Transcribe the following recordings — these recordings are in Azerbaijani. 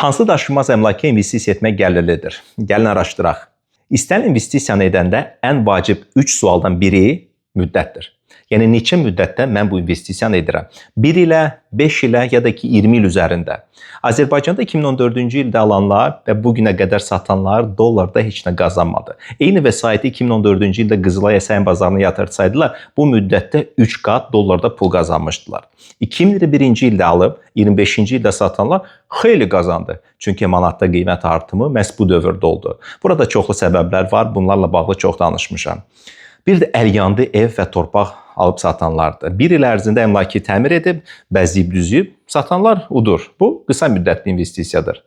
Hansı daşınmaz əmlaka investisiya etmək gəlirlidir? Gəlin araşdıraq. İstənilən investisiyanı edəndə ən vacib 3 sualdan biri müddətdir. Yəni, neçə müddətdə mən bu investisiyanı edirəm? 1 ilə, 5 ilə ya da ki 20 il üzərində. Azərbaycanda 2014-cü ildə alanlar və bugünə qədər satanlar dollarda heç nə qazanmadı. Eyni vəsaiti 2014-cü ildə Qızılay Səhm bazarına yatırsaydılar, bu müddətdə 3 qat dollarda pul qazanmışdılar. 2021-ci ildə alıb 25-ci ildə satanlar xeyli qazandı. Çünki manatda qiymət artımı məhz bu dövrdə oldu. Burada çoxlu səbəblər var, bunlarla bağlı çox danışmışam. Bir də əlyandı ev və torpaq alıb satanlardır. 1 il ərzində əmlakı təmir edib, bəzəyib düzüb satanlar udur. Bu, qısa müddətli investisiyadır.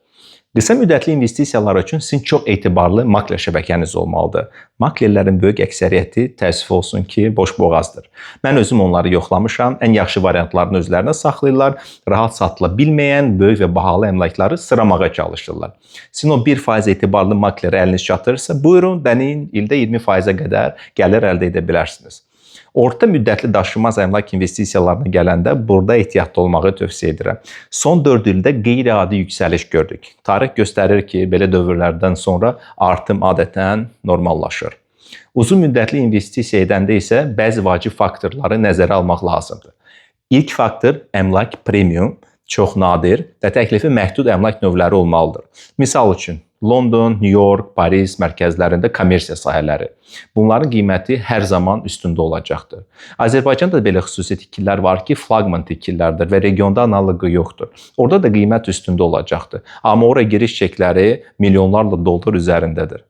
Qısa müddətli investisiyalar üçün sizin çox etibarlı makler şəbəkəniz olmalıdır. Maklerlərin böyük əksəriyyəti təəssüf olsun ki, boşboğazdır. Mən özüm onları yoxlamışam. Ən yaxşı variantlarını özlərinə saxlayırlar. Rahat satıla bilməyən, böyük və bahalı əmlakları sıramağa çalışırlar. Sizin o 1% etibarlı maklerə əliniz çatırsa, buyurun, deneyin, ildə 20%-ə qədər gəlir əldə edə bilərsiniz. Orta müddətli daşınmaz əmlak investisiyalarına gələndə burada ehtiyatlı olmağı tövsiyə edirəm. Son 4 ildə qeyri-adi yüksəliş gördük. Tarix göstərir ki, belə dövrlərdən sonra artım adətən normallaşır. Uzun müddətli investisiya edəndə isə bəzi vacib faktorları nəzərə almaq lazımdır. İlk faktor əmlak premium, çox nadir və təklifi məhdud əmlak növləri olmalıdır. Misal üçün, London, New York, Paris mərkəzlərində kommersiya sahələri. Bunların qiyməti hər zaman üstündə olacaqdır. Azərbaycanda belə xüsusi tikililər var ki, flaqman tikililərdir və regionda analoqu yoxdur. Orada da qiymət üstündə olacaqdır. Amma ora giriş çekləri milyonlarla dollar üzərindədir.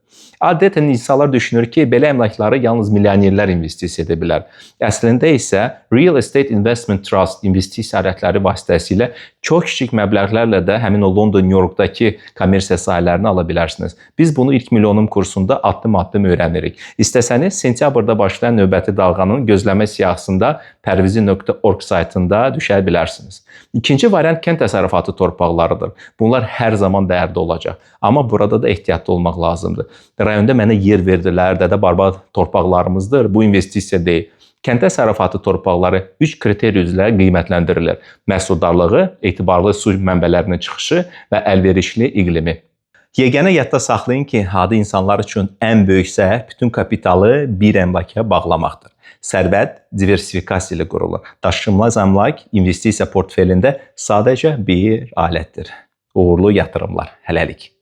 Adətən insanlar düşünür ki, belə əmlakları yalnız milyonerlər investisiya edə bilər. Əslində isə Real Estate Investment Trust investisiya alətləri vasitəsilə çox kiçik məbləğlərlə də həmin o London, New Yorkdakı kommersiya sahələrini ala bilərsiniz. Biz bunu ilk milyonum kursunda addım-addım öyrənirik. İstəsəniz, sentyabrda başlayan növbəti dalğanın gözləmə siyahısında pərvizi.org saytında düşə bilərsiniz. İkinci variant kənd təsərrüfatı torpaqlarıdır. Bunlar hər zaman dəyərli olacaq. Amma burada da ehtiyatlı olmaq lazımdır. Rayonda mənə yer verdilər, dədə-baba torpaqlarımızdır, bu investisiya deyil. Kənd təsərrüfatı torpaqları 3 kriter üzrə qiymətləndirilir. Məhsuldarlığı, etibarlı su mənbələrinin çıxışı və əlverişli iqlimi. Yeganə yadda saxlayın ki, adi insanlar üçün ən böyük səhv bütün kapitalı bir əmlaka bağlamaqdır. Sərvət diversifikasiya ilə qurulur. Daşınmaz əmlak investisiya portfelində sadəcə bir alətdir. Uğurlu yatırımlar. Hələlik.